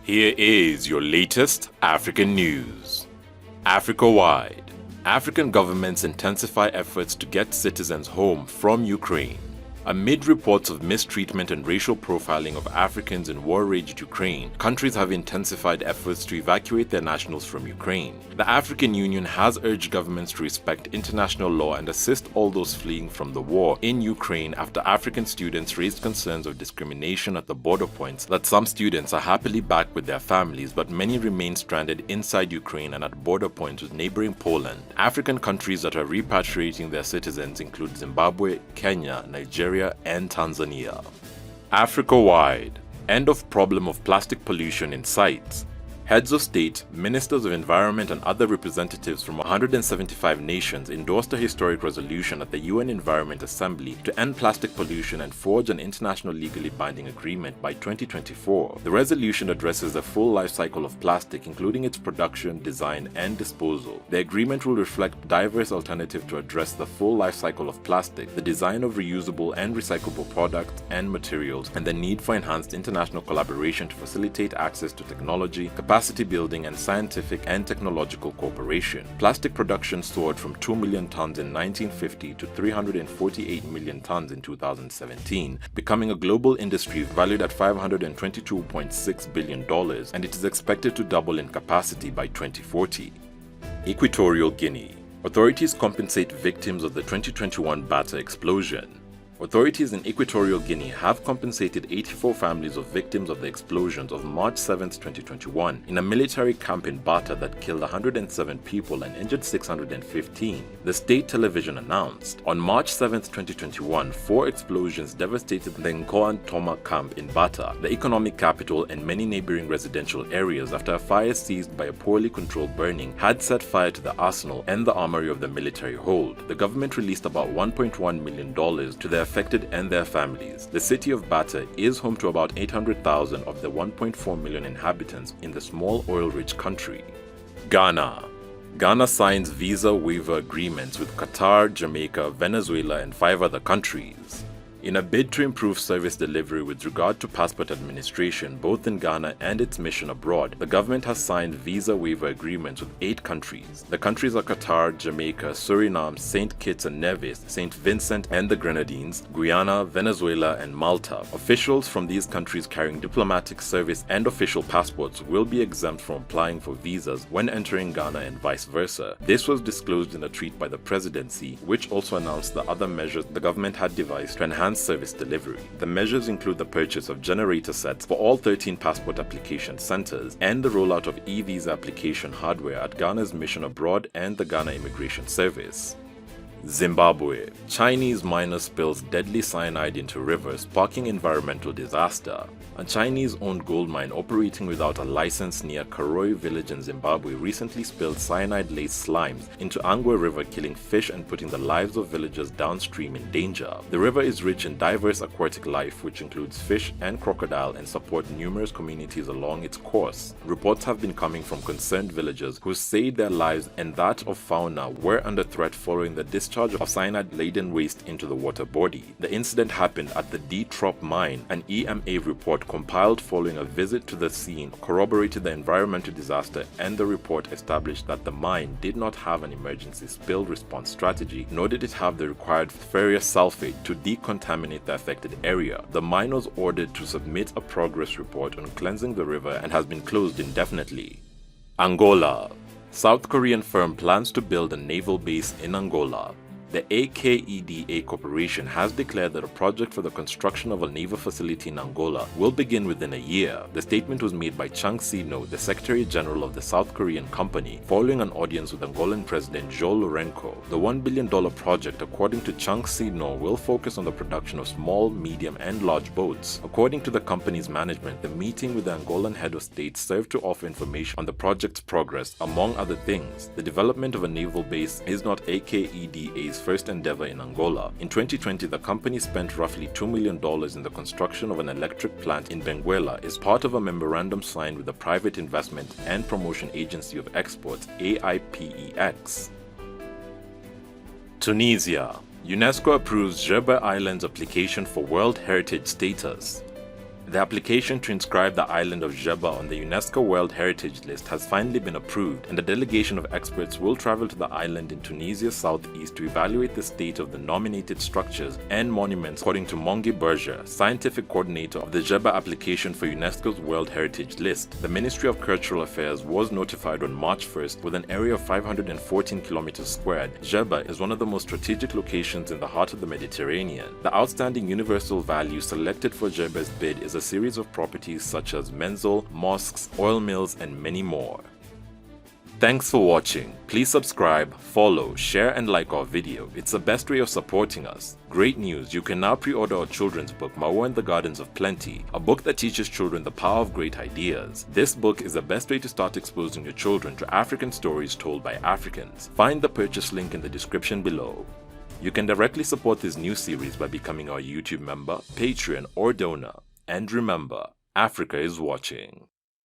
Here is your latest African news. Africa-wide, African governments intensify efforts to get citizens home from Ukraine. Amid reports of mistreatment and racial profiling of Africans in war-raged Ukraine, countries have intensified efforts to evacuate their nationals from Ukraine. The African Union has urged governments to respect international law and assist all those fleeing from the war in Ukraine after African students raised concerns of discrimination at the border points that some students are happily back with their families but many remain stranded inside Ukraine and at border points with neighboring Poland. African countries that are repatriating their citizens include Zimbabwe, Kenya, Nigeria, and Tanzania. Africa-wide, end of problem of plastic pollution in sight. Heads of state, ministers of environment and other representatives from 175 nations endorsed a historic resolution at the UN Environment Assembly to end plastic pollution and forge an international legally binding agreement by 2024. The resolution addresses the full life cycle of plastic, including its production, design, and disposal. The agreement will reflect diverse alternatives to address the full life cycle of plastic, the design of reusable and recyclable products and materials, and the need for enhanced international collaboration to facilitate access to technology, capacity building, and scientific and technological cooperation. Plastic production soared from 2 million tons in 1950 to 348 million tons in 2017, becoming a global industry valued at $522.6 billion, and it is expected to double in capacity by 2040. Equatorial Guinea. Authorities compensate victims of the 2021 Bata explosion. Authorities in Equatorial Guinea have compensated 84 families of victims of the explosions of March 7, 2021 in a military camp in Bata that killed 107 people and injured 615, the state television announced. On March 7, 2021, 4 explosions devastated the Nkoantoma camp in Bata, the economic capital, and many neighboring residential areas after a fire seized by a poorly controlled burning had set fire to the arsenal and the armory of the military hold. The government released about $1.1 million to the affected and their families. The city of Bata is home to about 800,000 of the 1.4 million inhabitants in the small oil-rich country. Ghana. Ghana signs visa waiver agreements with Qatar, Jamaica, Venezuela, and 5 other countries. In a bid to improve service delivery with regard to passport administration both in Ghana and its mission abroad, the government has signed visa waiver agreements with 8 countries. The countries are Qatar, Jamaica, Suriname, St. Kitts and Nevis, St. Vincent and the Grenadines, Guyana, Venezuela, and Malta. Officials from these countries carrying diplomatic service and official passports will be exempt from applying for visas when entering Ghana and vice versa. This was disclosed in a tweet by the presidency, which also announced the other measures the government had devised to enhance service delivery. The measures include the purchase of generator sets for all 13 passport application centers and the rollout of e-visa application hardware at Ghana's mission abroad and the Ghana Immigration Service. Zimbabwe. Chinese miner spills deadly cyanide into river, sparking environmental disaster. A Chinese-owned gold mine operating without a license near Karoi village in Zimbabwe recently spilled cyanide-laced slimes into Angwe River, killing fish and putting the lives of villagers downstream in danger. The river is rich in diverse aquatic life, which includes fish and crocodile, and support numerous communities along its course. Reports have been coming from concerned villagers who say their lives and that of fauna were under threat following the discharge of cyanide-laden waste into the water body. The incident happened at the D-Trop mine. An EMA report compiled following a visit to the scene corroborated the environmental disaster, and the report established that the mine did not have an emergency spill response strategy, nor did it have the required ferrous sulfate to decontaminate the affected area. The mine was ordered to submit a progress report on cleansing the river and has been closed indefinitely. Angola. South Korean firm plans to build a naval base in Angola. The AKEDA Corporation has declared that a project for the construction of a naval facility in Angola will begin within a year. The statement was made by Chung Si-no, the Secretary General of the South Korean company, following an audience with Angolan President João Lourenço. The $1 billion project, according to Chung Si-no, will focus on the production of small, medium, and large boats. According to the company's management, the meeting with the Angolan head of state served to offer information on the project's progress. Among other things, the development of a naval base is not AKEDA's first endeavor in Angola. In 2020, the company spent roughly $2 million in the construction of an electric plant in Benguela as part of a memorandum signed with the Private Investment and Promotion Agency of Exports, AIPEX. Tunisia. UNESCO approves Djerba Island's application for World Heritage status. The application to inscribe the island of Djeba on the UNESCO World Heritage List has finally been approved, and a delegation of experts will travel to the island in Tunisia's southeast to evaluate the state of the nominated structures and monuments, according to Mongi Berger, scientific coordinator of the Djeba application for UNESCO's World Heritage List. The Ministry of Cultural Affairs was notified on March 1st with an area of 514 kilometers squared. Djeba is one of the most strategic locations in the heart of the Mediterranean. The outstanding universal value selected for Djeba's bid is a series of properties such as menzil, mosques, oil mills, and many more. Thanks for watching. Please subscribe, follow, share, and like our video. It's the best way of supporting us. Great news, you can now pre-order our children's book, Mawa and the Gardens of Plenty, a book that teaches children the power of great ideas. This book is the best way to start exposing your children to African stories told by Africans. Find the purchase link in the description below. You can directly support this new series by becoming our YouTube member, Patreon, or donor. And remember, Africa is watching.